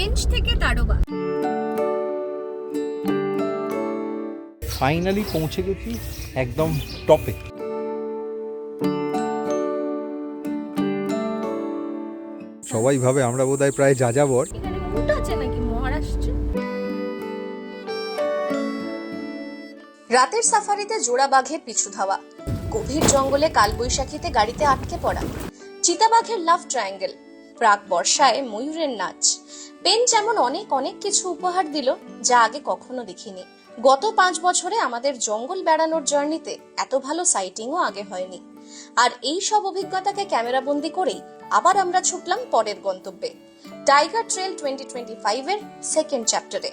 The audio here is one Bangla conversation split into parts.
পেঞ্চ থেকে তাড়োবা। ফাইনালি পৌঁছে গেছি একদম টপে। সবাই ভাবে আমরা বোধহয় প্রায় যাযাবর। এখানে উট আছে নাকি মহারাষ্ট্রে? রাতের সাফারিতে জোড়া বাঘের পিছু ধাওয়া, গভীর জঙ্গলে কালবৈশাখীতে গাড়িতে আটকে পড়া, চিতাবাঘের লাভ ট্রায়াঙ্গেল, প্রাক বর্ষায় ময়ূরের নাচ। পেঞ্চ এমন অনেক অনেক কিছু উপহার দিল যা আগে কখনো দেখিনি। গত 5 বছরে আমাদের জঙ্গল বেড়ানোর জার্নিতে এত ভালো সাইটিংও আগে হয়নি। আর এই সব অভিজ্ঞতাকে ক্যামেরাবন্দি করেই আবার আমরা ছুটলাম পরের গন্তব্যে, টাইগার ট্রেল 2025 এর সেকেন্ড চ্যাপ্টারে।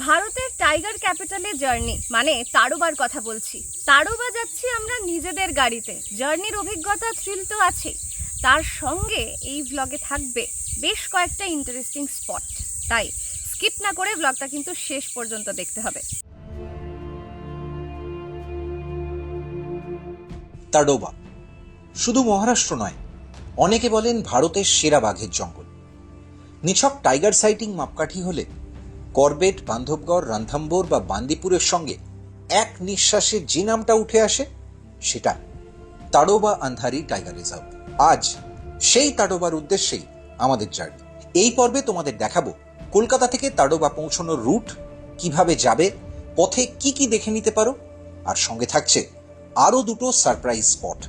ভারতের টাইগার ক্যাপিটালে জার্নি মানে তাড়োবার কথা বলছি। তাড়োবা যাচ্ছি আমরা নিজেদের গাড়িতে। জার্নির অভিজ্ঞতা থ্রিল তো আছে, তার সঙ্গে এই ব্লগে থাকবে বেশ কয়েকটা ইন্টারেস্টিং স্পট, তাই স্কিপ না করে ব্লগটা কিন্তু শেষ পর্যন্ত দেখতে হবে। তাড়োবা শুধু মহারাষ্ট্র নয়, অনেকে বলেন ভারতের সেরা বাঘের জঙ্গল। নিছক টাইগার সাইটিং মাপকাঠি হলে করবেট, বান্ধবগড়, রণথম্বোর বা বান্দিপুরের সঙ্গে এক নিঃশ্বাসে যে নামটা উঠে আসে সেটা তাড়োবা আন্ধারি টাইগার রিজার্ভ। আজ সেই তাড়োবার উদ্দেশ্যেই আমাদের জার্নি। এই পর্বে তোমাদের দেখাবো কলকাতা থেকে তাড়োবা পৌঁছানোর রুট, কিভাবে যাবে, পথে কি কি দেখে নিতে পারো, আর সঙ্গে থাকছে আরো দুটো সারপ্রাইজ স্পট।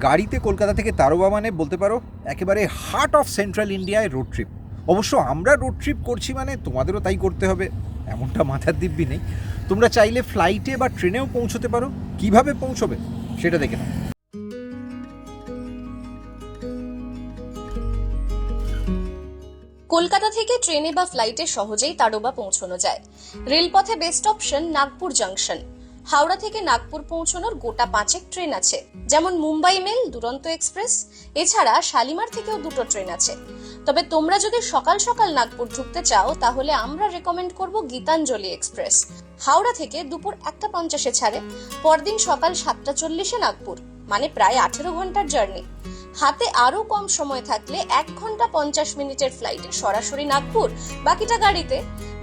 গাড়িতে কলকাতা থেকে তাড়োবা মানে বলতে পারো একেবারে হার্ট অফ সেন্ট্রাল ইন্ডিয়ায় রোড ট্রিপ। অবশ্য আমরা রোড ট্রিপ করছি মানে তোমাদেরও তাই করতে হবে এমনটা মাথার দিব্যি নেই। তোমরা চাইলে ফ্লাইটে বা ট্রেনেও পৌঁছতে পারো। কিভাবে পৌঁছবে সেটা দেখে নাও। কলকাতা থেকে ট্রেনে বা ফ্লাইটে সহজেই তাড়োবা পৌঁছানো যায়। রেলপথে best option Nagpur junction. Howrah থেকে নাগপুর পৌঁছানোর গোটা 5 ট্রেন আছে, যেমন মুম্বাই মেল, দুরন্ত এক্সপ্রেস। এছাড়া শালিমার থেকেও 2টো ট্রেন আছে। তবে তোমরা যদি সকাল সকাল নাগপুর ঢুকতে চাও তাহলে আমরা রেকমেন্ড করব গীতাঞ্জলি এক্সপ্রেস। হাওড়া থেকে দুপুর 1:50 ছাড়ে, পরদিন সকাল 7:40 নাগপুর, মানে প্রায় 18 ঘন্টার জার্নি। হাতে আরো কম সময় থাকলে 1 ঘন্টা 50 মিনিটের ফ্লাইটে সরাসরি নাগপুর, বাকিটা গাড়িতে।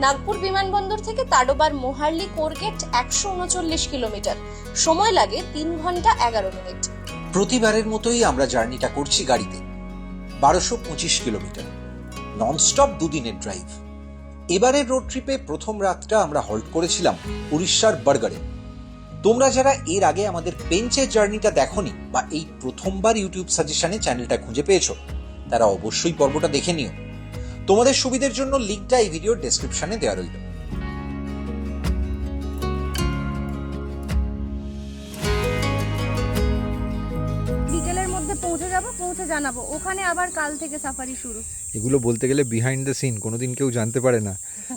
নাগপুর বিমানবন্দর থেকে তাড়োবার মোহারলি কোরগেট 139 কিলোমিটার, সময় লাগে 3 ঘন্টা 11 মিনিট। প্রতিবারের মতোই আমরা জার্নিটা করছি গাড়িতে, 1225 কিলোমিটার, ননস্টপ 2 দিনের ড্রাইভ। এবারের রোড ট্রিপে প্রথম রাতটা আমরা হল্ট করেছিলাম উড়িষ্যার বরগড়ে। তোমরা যারা এর আগে আমাদের পেঞ্চের জার্নিটা দেখোনি বা এই প্রথমবার ইউটিউব সাজেশনে চ্যানেলটা খুঁজে পেয়েছো, তারা অবশ্যই পর্বটা দেখে নিও। তোমাদের সুবিধার জন্য লিঙ্কটা এই ভিডিওর ডেসক্রিপশনে দেওয়া রইল। বিকেলের মধ্যে পৌঁছে যাব, পৌঁছে জানাবো। ওখানে আবার কাল থেকে সাফারি শুরু। এগুলো বলতে গেলে বিহাইন্ড দ্য সিন, কোনোদিন কেউ জানতে পারে না।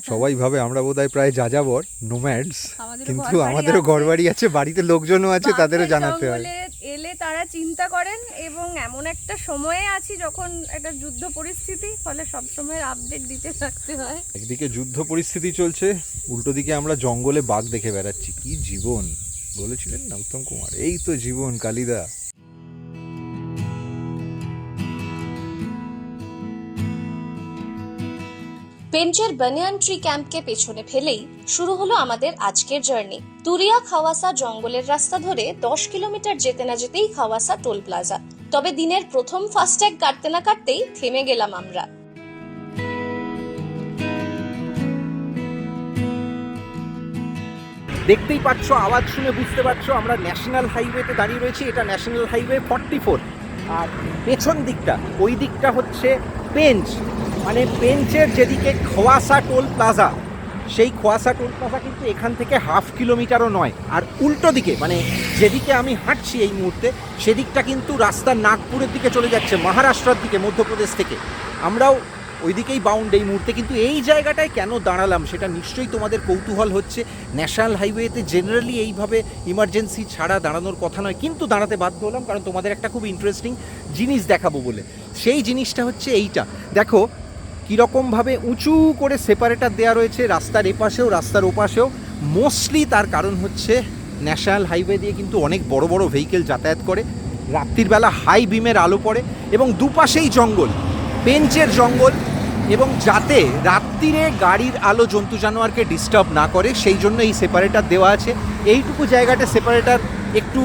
সবাই ভাবে আমরা বোধহয় প্রায় যাযাবর, নোম্যাডস, কিন্তু আমাদেরও ঘরবাড়ি আছে, বাড়িতে লোকজনও আছে, তাদেরও জানাতে হয়। এলে তারা চিন্তা করেন, এবং এমন একটা সময়ে আছি যখন একটা যুদ্ধ পরিস্থিতি, ফলে সব সময় আপডেট দিতে থাকতে হয়। একদিকে যুদ্ধ পরিস্থিতি চলছে, উল্টো দিকে আমরা জঙ্গলে বাঘ দেখে বেড়াচ্ছি। কি জীবন বলেছিলেন না উত্তম কুমার, এই তো জীবন কালিদা। পেঞ্চের বানিয়ান ট্রি ক্যাম্পকে পেছনে ফেলেই শুরু হলো আমাদের আজকের জার্নি। তুরিয়া খাওয়াসা জঙ্গলের রাস্তা ধরে 10 কিলোমিটার যেতে না যেতেই খাওয়াসা টোল প্লাজা। তবে দিনের প্রথম ফাস্ট্যাগ কাটতে না কাটতেই থেমে গেলাম আমরা। দেখতেই পাচ্ছ, আওয়াজ শুনে বুঝতে পারছো আমরা ন্যাশনাল হাইওয়েতে দাঁড়িয়ে রয়েছি। এটা ন্যাশনাল হাইওয়ে 44, আর পেছন দিকটা, ওই দিকটা হচ্ছে পেঞ্চ, মানে পেঞ্চের যেদিকে খোয়াসা টোল প্লাজা, সেই খোয়াসা টোল প্লাজা কিন্তু এখান থেকে 1/2 কিলোমিটারও নয়। আর উল্টো দিকে, মানে যেদিকে আমি হাঁটছি এই মুহূর্তে, সেদিকটা কিন্তু রাস্তা নাগপুরের দিকে চলে যাচ্ছে, মহারাষ্ট্রের দিকে, মধ্যপ্রদেশ থেকে। আমরাও ওইদিকেই বাউন্ড এই মুহূর্তে। কিন্তু এই জায়গাটায় কেন দাঁড়ালাম সেটা নিশ্চয়ই তোমাদের কৌতূহল হচ্ছে। ন্যাশনাল হাইওয়েতে জেনারেলি এইভাবে ইমার্জেন্সি ছাড়া দাঁড়ানোর কথা নয়, কিন্তু দাঁড়াতে বাধ্য হলাম কারণ তোমাদের একটা খুব ইন্টারেস্টিং জিনিস দেখাবো বলে। সেই জিনিসটা হচ্ছে এইটা, দেখো কীরকমভাবে উঁচু করে সেপারেটার দেওয়া রয়েছে রাস্তার এপাশেও রাস্তার ওপাশেও। মোস্টলি তার কারণ হচ্ছে ন্যাশনাল হাইওয়ে দিয়ে কিন্তু অনেক বড় বড় ভেহিকেল যাতায়াত করে। রাত্রির বেলা হাই বিমের আলো পড়ে এবং দুপাশেই জঙ্গল, পেঞ্চের জঙ্গল, এবং যাতে রাত্রিরে গাড়ির আলো জন্তু জানোয়ারকে ডিস্টার্ব না করে সেই জন্য এই সেপারেটার দেওয়া আছে। এইটুকু জায়গাটা সেপারেটার একটু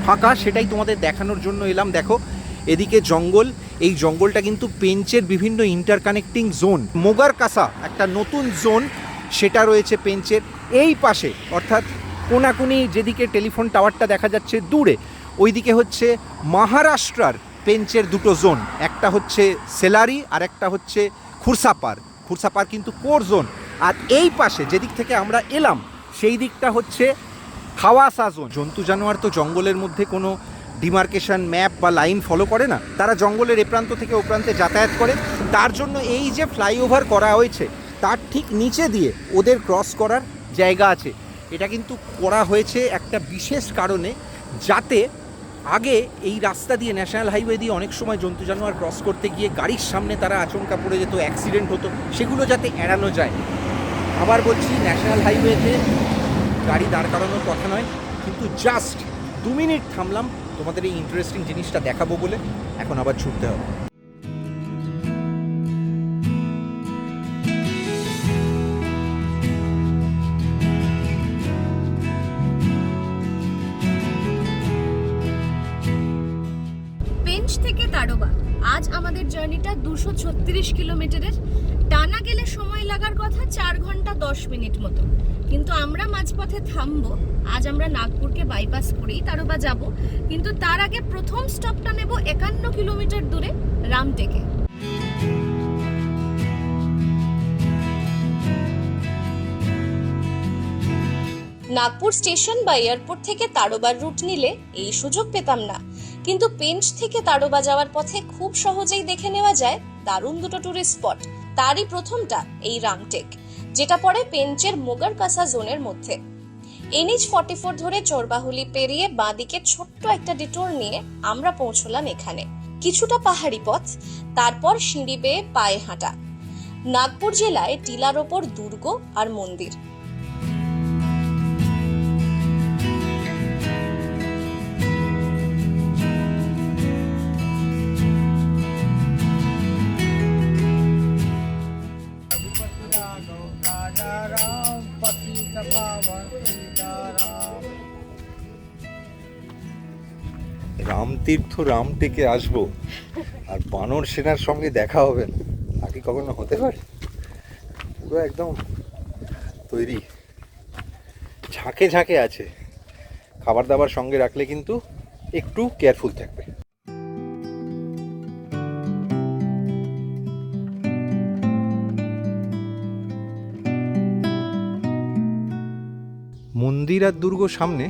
ফাঁকা, সেটাই তোমাদের দেখানোর জন্য এলাম। দেখো এদিকে জঙ্গল, এই জঙ্গলটা কিন্তু পেঞ্চের বিভিন্ন ইন্টারকানেক্টিং জোন। মোগারকাসা একটা নতুন জোন, সেটা রয়েছে পেঞ্চের এই পাশে, অর্থাৎ কোনাকুনি যেদিকে টেলিফোন টাওয়ারটা দেখা যাচ্ছে দূরে, ওইদিকে হচ্ছে মহারাষ্ট্রার পেঞ্চের দুটো জোন, একটা হচ্ছে সেলারি আর একটা হচ্ছে খুরসাপার। খুরসাপার কিন্তু কোর জোন। আর এই পাশে যেদিক থেকে আমরা এলাম সেই দিকটা হচ্ছে হাওয়াসা জোন। জন্তু জানোয়ার তো জঙ্গলের মধ্যে কোনো ডিমার্কেশন ম্যাপ বা লাইন ফলো করে না, তারা জঙ্গলের এ প্রান্ত থেকে ও প্রান্তে যাতায়াত করে। তার জন্য এই যে ফ্লাইওভার করা হয়েছে তার ঠিক নিচে দিয়ে ওদের ক্রস করার জায়গা আছে। এটা কিন্তু করা হয়েছে একটা বিশেষ কারণে, যাতে আগে এই রাস্তা দিয়ে ন্যাশনাল হাইওয়ে দিয়ে অনেক সময় জন্তু জানোয়ার ক্রস করতে গিয়ে গাড়ির সামনে তারা আচমকা পড়ে যেত, অ্যাক্সিডেন্ট হতো, সেগুলো যাতে এড়ানো যায়। আবার বলছি, ন্যাশনাল হাইওয়েতে গাড়ি দাঁড় করানোর কথা নয়, কিন্তু জাস্ট 2 মিনিট থামলাম তোমাদের এই ইন্টারেস্টিং জিনিসটা দেখাবো বলে। এখন আবার ছুটতে হবে। পেঞ্চ থেকে তাড়োবা আজ আমাদের জার্নিটা 236 কিলোমিটারের। টানা গেলে সময় লাগার কথা 4 ঘন্টা 10 মিনিট মতো, কিন্তু আমরা মাঝপথে থামবো। আজ আমরা নাগপুরকে বাইপাস করেই তাড়োবা যাব, কিন্তু তার আগে প্রথম স্টপটা নেব 51 কিলোমিটার দূরে রামটেকে। নাগপুর স্টেশন বা এয়ারপোর্ট থেকে তাড়োবার রুট নিলে এই সুযোগ পেতাম না, কিন্তু পেঞ্চ থেকে তাড়োবা যাওয়ার পথে খুব সহজেই দেখে নেওয়া যায় দারুণ দুটো টুরিস্ট স্পট। তারই প্রথমটা এই রামটেক, যেটা পড়ে পেঞ্চের মোগারকাসা জোনের মধ্যে। NH 44 ধরে চোরবাহুলি পেরিয়ে বাঁদিকে ছোট্ট একটা ডিটোর নিয়ে আমরা পৌঁছলাম এখানে। কিছুটা পাহাড়ি পথ, তারপর সিঁড়ি বেয়ে পায়ে হাঁটা। নাগপুর জেলায় টিলার ওপর দুর্গ আর মন্দির। রামতীর্থ রামটেকে আসবো আর বানর সেনার সঙ্গে দেখা হবে না, আগে কখনো হতে পারে? পুরো একদম তৈরি, ঝাঁকে ঝাঁকে আছে। খাবার দাবার সঙ্গে রাখলে কিন্তু একটু কেয়ারফুল থাকবে। মন্দির আর দুর্গ সামনে,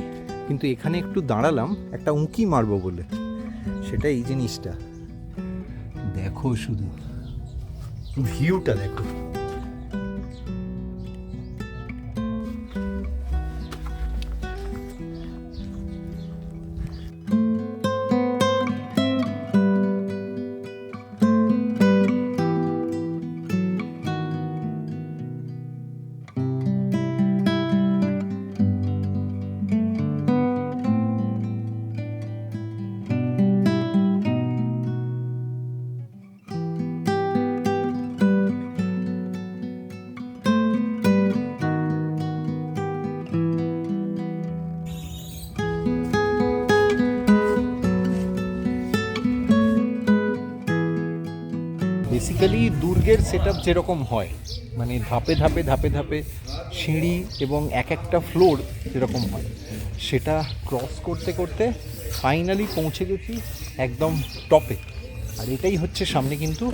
কিন্তু এখানে একটু দাঁড়ালাম একটা উঁকি মারবো বলে। সেটা এই জিনিসটা দেখো, শুধু ভিউটা দেখো। বেসিক্যালি দুর্গের সেটআপ যেরকম হয়, মানে ধাপে ধাপে ধাপে ধাপে সিঁড়ি এবং এক একটা ফ্লোর যেরকম হয়, সেটা ক্রস করতে করতে ফাইনালি পৌঁছে গেছি একদম টপে। আর এটাই হচ্ছে সামনে কিন্তু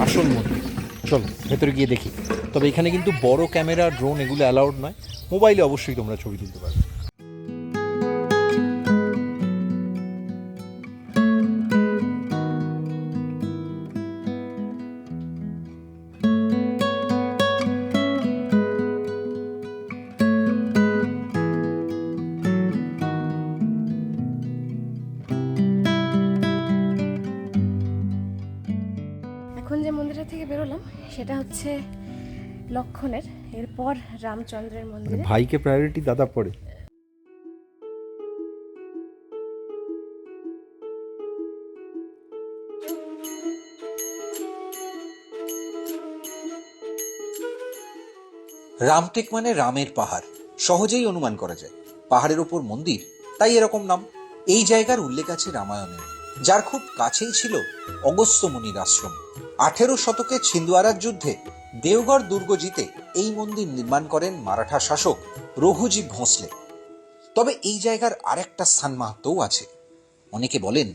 আসল মন্দির। চলো ভেতরে গিয়ে দেখি। তবে এখানে কিন্তু বড় ক্যামেরা, ড্রোন এগুলো অ্যালাউড নয়। মোবাইলে অবশ্যই তোমরা ছবি তুলতে পারবে। এখন যে মন্দিরটা থেকে বেরোলাম সেটা হচ্ছে লক্ষণের, এরপর রামচন্দ্রের মন্দির। ভাইকে প্রায়োরিটি দাদা পড়ে। রামটেক মানে রামের পাহাড়, সহজেই অনুমান করা যায়। পাহাড়ের ওপর মন্দির, তাই এরকম নাম। এই জায়গার উল্লেখ আছে রামায়ণে, যার খুব কাছেই ছিল অগস্ত্য মুনির আশ্রম। 18 শতকে ছিন্দওয়ারার যুদ্ধে দেওগড় দুর্গ জিতে এই মন্দির নির্মাণ করেন মারাঠা শাসক রঘুজি ভোঁসলে। তবে এই জায়গার আরেকটা স্থান মাহাত্ম্যও আছে। অনেকে বলেন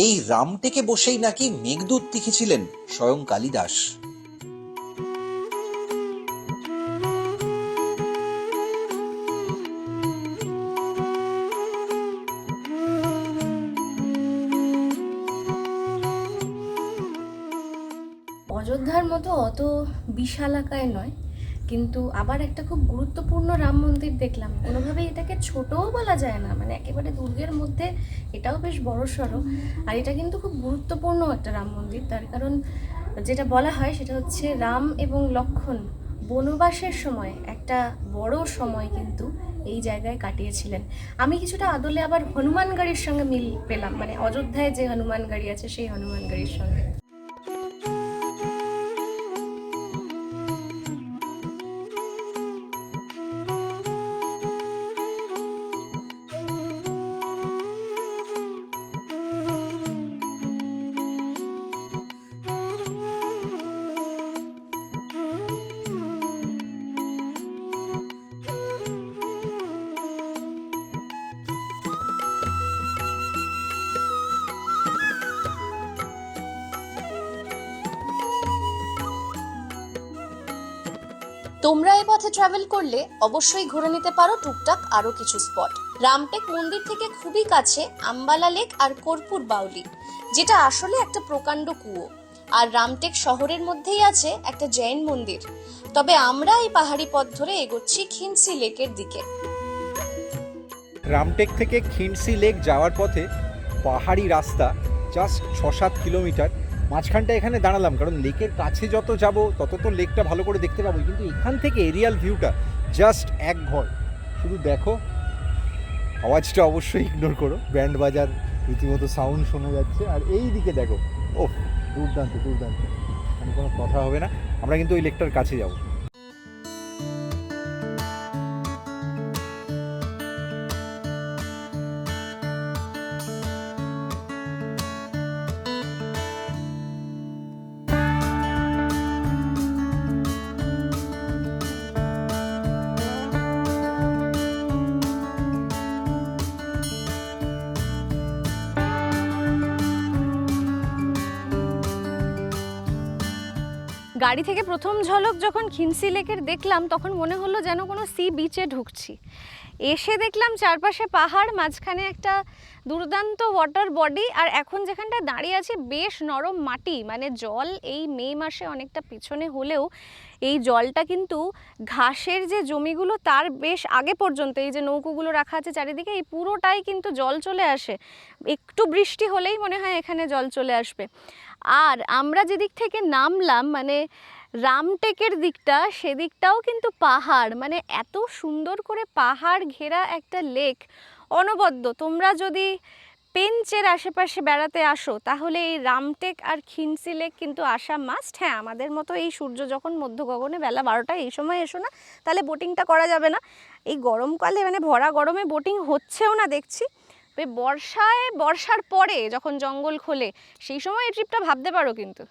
এই রামটেকে বসেই নাকি মেঘদূত লিখেছিলেন স্বয়ং কালিদাস। অযোধ্যার মতো অত বিশালাকায় নয়, কিন্তু আবার একটা খুব গুরুত্বপূর্ণ রাম মন্দির দেখলাম। কোনোভাবেই এটাকে ছোটও বলা যায় না, মানে একেবারে দুর্গের মধ্যে এটাও বেশ বড়সড়। আর এটা কিন্তু খুব গুরুত্বপূর্ণ একটা রাম মন্দির, তার কারণ যেটা বলা হয় সেটা হচ্ছে রাম এবং লক্ষ্মণ বনবাসের সময় একটা বড় সময় কিন্তু এই জায়গায় কাটিয়েছিলেন। আমি কিছুটা আদলে আবার হনুমানগড়ির সঙ্গে মিল পেলাম, মানে অযোধ্যায় যে হনুমানগড়ি আছে সেই হনুমানগড়ির সঙ্গে। তোমরা এই পথে ট্রাভেল করলে অবশ্যই ঘুরে নিতে পারো টুকটাক আরো কিছু স্পট। রামটেক মন্দির থেকে খুবই কাছে আম্বালা লেক আর কর্পূর বাউলি, যেটা আসলে একটা প্রকাণ্ড কুয়ো। আর রামটেক শহরের মধ্যেই আছে একটা জৈন মন্দির। তবে আমরা এই পাহাড়ি পথ ধরে এগোচ্ছি খিনসি লেকের দিকে। রামটেক থেকে খিনসি লেক যাওয়ার পথে পাহাড়ি রাস্তা, জাস্ট 6-7 কিলোমিটার। মাঝখানটা এখানে দাঁড়ালাম কারণ লেকের কাছে যত যাব তত তো লেকটা ভালো করে দেখতে পাবো, কিন্তু এখান থেকে এরিয়াল ভিউটা জাস্ট এক ঘর। শুধু দেখো, আওয়াজটা অবশ্যই ইগনোর করো, ব্যান্ড বাজার রীতিমতো সাউন্ড শোনা যাচ্ছে। আর এই দিকে দেখো, ও দুর্দান্ত দুর্দান্ত, মানে কোনো কথা হবে না। আমরা কিন্তু ওই লেকটার কাছে যাবো। গাড়ি থেকে প্রথম ঝলক যখন খিনসি লেকের দেখলাম তখন মনে হলো যেন কোনো সি বিচে ঢুকছি। এসে দেখলাম চারপাশে পাহাড়, মাঝখানে একটা দুর্দান্ত ওয়াটার বডি, আর এখন যেখানটায় দাঁড়িয়ে আছি বেশ নরম মাটি। মানে জল এই মে মাসে অনেকটা পিছনে হলেও এই জলটা কিন্তু ঘাসের যে জমিগুলো তার বেশ আগে পর্যন্ত, এই যে নৌকোগুলো রাখা আছে চারিদিকে, এই পুরোটাই কিন্তু জল চলে আসে। একটু বৃষ্টি হলেই মনে হয় এখানে জল চলে আসবে। আর আমরা যেদিক থেকে নামলাম, মানে রামটেকের দিকটা, সেদিকটাও কিন্তু পাহাড়, মানে এত সুন্দর করে পাহাড় ঘেরা একটা লেক অনবদ্য। তোমরা যদি পেঞ্চের আশেপাশে বেড়াতে আসো তাহলে এই রামটেক আর খিনসি লেক কিন্তু আসা মাস্ট। হ্যাঁ, আমাদের মতো এই সূর্য যখন মধ্য গগনে বেলা 12টায় এই সময় এসো না, তাহলে বোটিংটা করা যাবে না। এই গরমকালে মানে ভরা গরমে বোটিং হচ্ছেও না দেখছি। বর্ষার পরে যখন জঙ্গল খোলে সেই সময় এই ট্রিপটা ভাবতে পারো কিন্তু।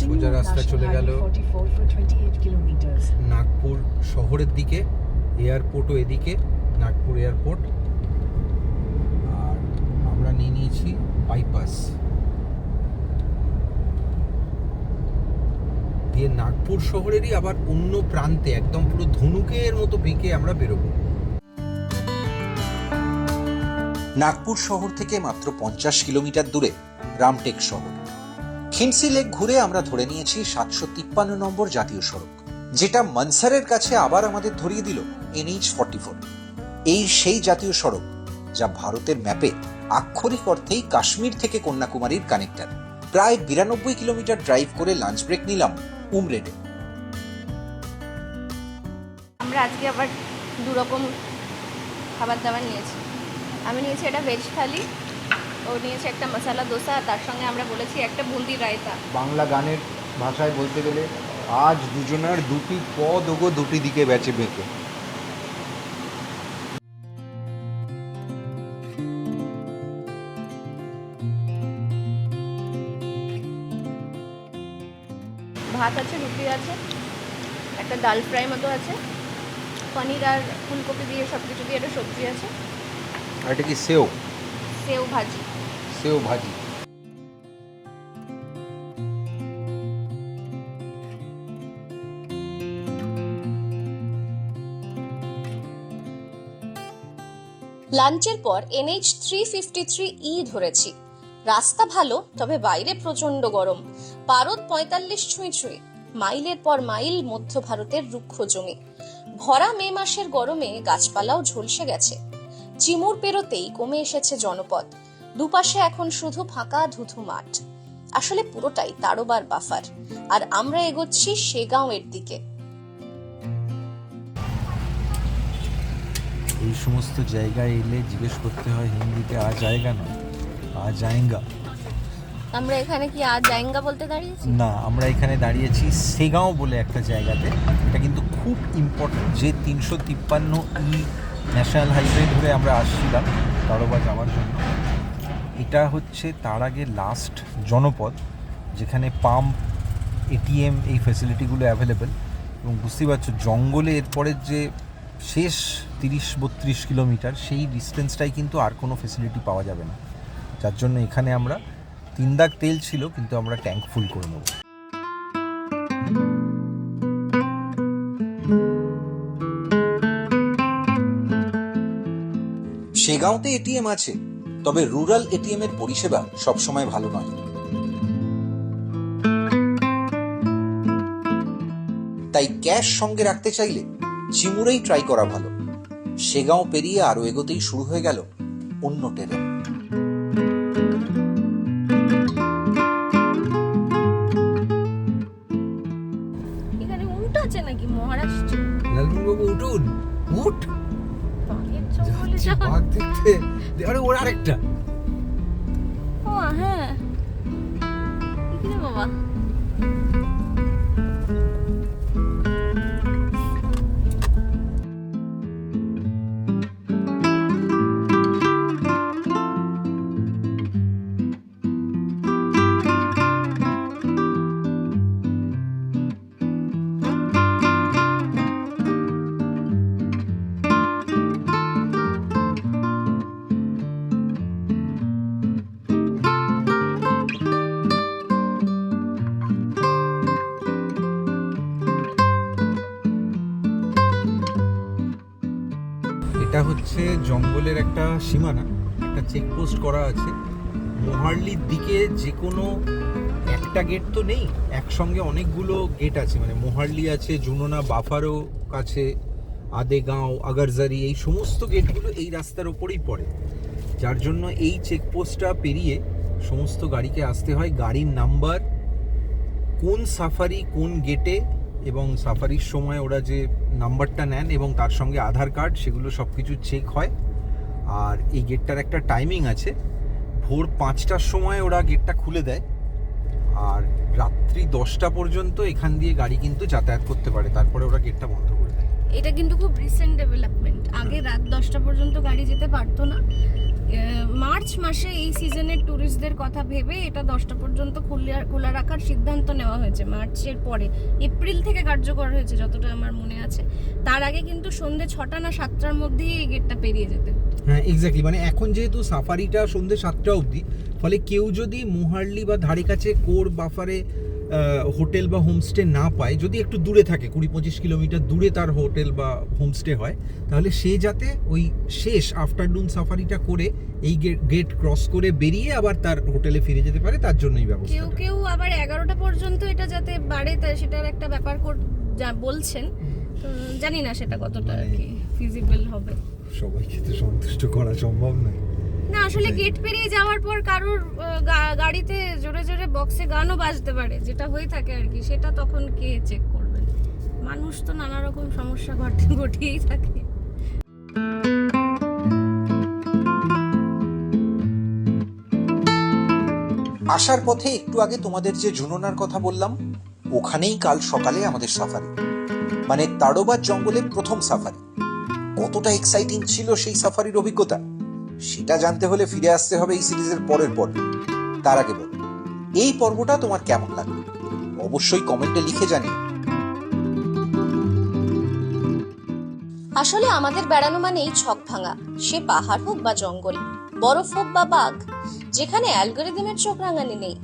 সোজা রাস্তা চলে গেল নাগপুর শহরের দিকে, এয়ারপোর্টও এদিকে, নাগপুর এয়ারপোর্ট। আর আমরা নিয়ে নিয়েছি বাইপাস দিয়ে নাগপুর শহরেরই আবার অন্য প্রান্তে একদম পুরো ধনুকের মতো বেঁকে আমরা বেরোবো। নাগপুর শহর থেকে মাত্র 50 কিলোমিটার দূরে রামটেক শহর। খিনসি লেক ঘুরে আমরা ধরে নিয়েছি 753 নম্বর জাতীয় সড়ক, যেটা মনসারের কাছে আবার আমাদের ধরিয়ে দিল NH44। এই সেই জাতীয় সড়ক যা ভারতের ম্যাপে আক্ষরিক অর্থেই কাশ্মীর থেকে কন্যাকুমারীর কানেক্টর। প্রায় 92 কিলোমিটার ড্রাইভ করে লাঞ্চ ব্রেক নিলাম উমরেডে। আমরা আজকে আবার দুরকম খাবার দাবার নিয়েছি। আমি নিয়েছি একটা ভেজ থালি, ও নিয়েছে একটা মশলা দোসা, আর তার সঙ্গে আমরা বলেছি একটা বুন্দি রায়তা। বাংলা গানের ভাষায় বলতে গেলে আজ দুজনের দুটি পদ ওগো দুটি দিকে বেঁচে বেঁকে। ভাত আছে, রুটি আছে, একটা ডাল ফ্রাই মতো আছে, পনির আর ফুলকপি দিয়ে সব কিছু দিয়ে একটা সবজি আছে, আর এটা কি সেও সেও ভাজি। সেও ভাজি। লাঞ্চের পর NH353E ধরেছি। রাস্তা ভালো, তবে বাইরে প্রচন্ড গরম। পারদ 45 ছুঁই ছুঁই। মাইলের পর মাইল মধ্য ভারতের রুক্ষ জমি। ভরা মে মাসের গরমে গাছপালাও ঝলসে গেছে। চিমুর পেরোতেই কমে এসেছে জনপদ। দুপাশে এখন শুধু ফাঁকা ধুধু মাঠ। আসলে পুরোটাই তাড়োবার বাফার, আর আমরা এগোচ্ছি শেগাঁওয়ের দিকে। এই সমস্ত জায়গায় এলে জিজ্ঞেস করতে হয় হিন্দিতে আ জায়গা না, আ জায়েঙ্গা। আমরা এখানে কি আজ জায়েঙ্গা বলতে দাঁড়িয়েছি? না, আমরা এখানে দাঁড়িয়েছি সেগাঁও বলে একটা জায়গাতে। এটা কিন্তু খুব ইম্পর্টেন্ট। যে 353E ন্যাশনাল হাইওয়ে ধরে আমরা আসছিলাম তাড়োবা যাওয়ার জন্য, এটা হচ্ছে তার আগে লাস্ট জনপদ যেখানে পাম্প, ATM এই ফ্যাসিলিটিগুলো অ্যাভেলেবেল। এবং বুঝতেই পারছো জঙ্গলে এরপরের যে শেষ 30-32 কিলোমিটার, সেই ডিস্টেন্সটাই কিন্তু আর কোনো ফেসিলিটি পাওয়া যাবে না। যার জন্য এখানে আমরা 3 দাগ তেল ছিল, কিন্তু আমরা ট্যাঙ্ক ফুল করে নেব। সেগাঁওতে ATM আছে, তবে রুরাল ATM এর পরিষেবা সবসময় ভালো নয়। তাই ক্যাশ সঙ্গে রাখতে চাইলে চিমুরেই ট্রাই করা ভালো। সেগাঁও পেরিয়ে আরো এগোতেই শুরু হয়ে গেল অন্য টেরেন। এখানে উট আছে নাকি মহারাষ্ট্র? লালবাবু উঠুন, উঠ বাঘের জঙ্গলে যাচ্ছি বাঘ দেখতে। আরে ওর আরেকটা। ও হ্যাঁ, এখানে বাবা। এটা হচ্ছে জঙ্গলের একটা সীমানা, একটা চেকপোস্ট করা আছে। মোহারলির দিকে যে কোনো একটা গেট তো নেই, একসঙ্গে অনেকগুলো গেট আছে। মানে মোহারলি আছে, জুনোনা বাফারো কাছে, আদেগাঁও, আগারজারি, এই সমস্ত গেটগুলো এই রাস্তার ওপরেই পড়ে। যার জন্য এই চেকপোস্টটা পেরিয়ে সমস্ত গাড়িকে আসতে হয়। গাড়ির নাম্বার, কোন সাফারি কোন গেটে, এবং সাফারির সময় ওরা যে নাম্বারটা নেন এবং তার সঙ্গে আধার কার্ড, সেগুলো সব কিছু চেক হয়। আর এই গেটটার একটা টাইমিং আছে, ভোর 5টার সময় ওরা গেটটা খুলে দেয়, আর রাত্রি 10টা পর্যন্ত এখান দিয়ে গাড়ি কিন্তু যাতায়াত করতে পারে, তারপরে ওরা গেটটা বন্ধ করে দেয়। এটা কিন্তু খুব রিসেন্ট ডেভেলপমেন্ট। আগে রাত 10টা পর্যন্ত গাড়ি যেতে পারতো না। মার্চ মাসে এই সিজনের ট্যুরিস্টদের কথা ভেবে এটা 10টা পর্যন্ত খোলা রাখার সিদ্ধান্ত নেওয়া হয়েছে। মার্চের পরে, এপ্রিল থেকে কার্যকর হয়েছে যতটা আমার মনে আছে। তার আগে কিন্তু সন্ধ্যে 6টা না 7টার মধ্যেই এই গেটটা পেরিয়ে যেতে হতো। হ্যাঁ, এক্স্যাক্টলি। মানে এখন যেহেতু সাফারিটা সন্ধ্যে 7টা অবধি, ফলে কেউ যদি মোহারলি বা ধারে কাছে কোর বাফারে হোটেল বা হোমস্টে না পায়, যদি একটু দূরে থাকে 20-25 কিলোমিটার দূরে তার হোটেল বা হোমস্টে হয়, তাহলে সে যাতে ওই শেষ আফটারনুন সাফারিটা করে এই গেট ক্রস করে বেরিয়ে আবার তার হোটেলে ফিরে যেতে পারে, তার জন্যই ব্যবস্থা। কেউ কেউ আবার 11টা পর্যন্ত এটা যাতে বাড়ে, তাই সেটার একটা ব্যাপার যা বলছেন, তো জানি না সেটা কতটা আর কি ফিজিবল হবে। সবাইকে তো সন্তুষ্ট করা সম্ভব নয়। না আসলে গেট পেরিয়ে যাওয়ার পর কারোর গাড়িতে জোরে জোরে বক্সে গানও বাজতে পারে, যেটা হয়ে থাকে আর কি, সেটা তখন কে চেক করবে? মানুষ তো নানা রকম সমস্যা ঘটেই থাকে। আসার পথে একটু আগে তোমাদের যে ঝুননার কথা বললাম, ওখানেই কাল সকালে আমাদের সাফারি, মানে তাড়োবার জঙ্গলে প্রথম সাফারি। কতটা এক্সাইটিং ছিল সেই সাফারির অভিজ্ঞতা, সেটা জানতে হলে ফিরে আসতে হবে এই সিরিজের পরের পর্বে। তার আগে বল, এই পর্বটা তোমার কেমন লাগলো অবশ্যই কমেন্টে লিখে জানিও। আসলে আমাদের বেড়ানো মানেই ছক ভাঙা, সে পাহাড় হোক বা জঙ্গল, বরফ হোক বা বাঘ, যেখানে অ্যালগরিদমের চোখ রাঙানি নেই,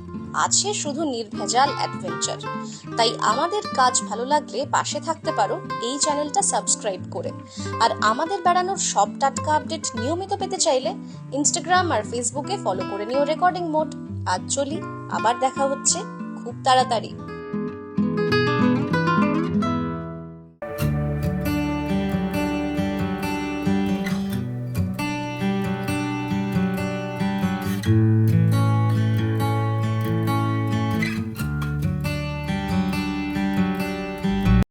আছে শুধু নির্ভেজাল অ্যাডভেঞ্চার। তাই আমাদের কাজ ভালো লাগলে পাশে থাকতে পারো এই চ্যানেলটা সাবস্ক্রাইব করে। আর আমাদের বেড়ানোর সব টাটকা আপডেট নিয়মিত পেতে চাইলে ইনস্টাগ্রাম আর ফেসবুকে ফলো করে নিও রেকর্ডিং মোড। আজ চলি, আবার দেখা হচ্ছে খুব তাড়াতাড়ি।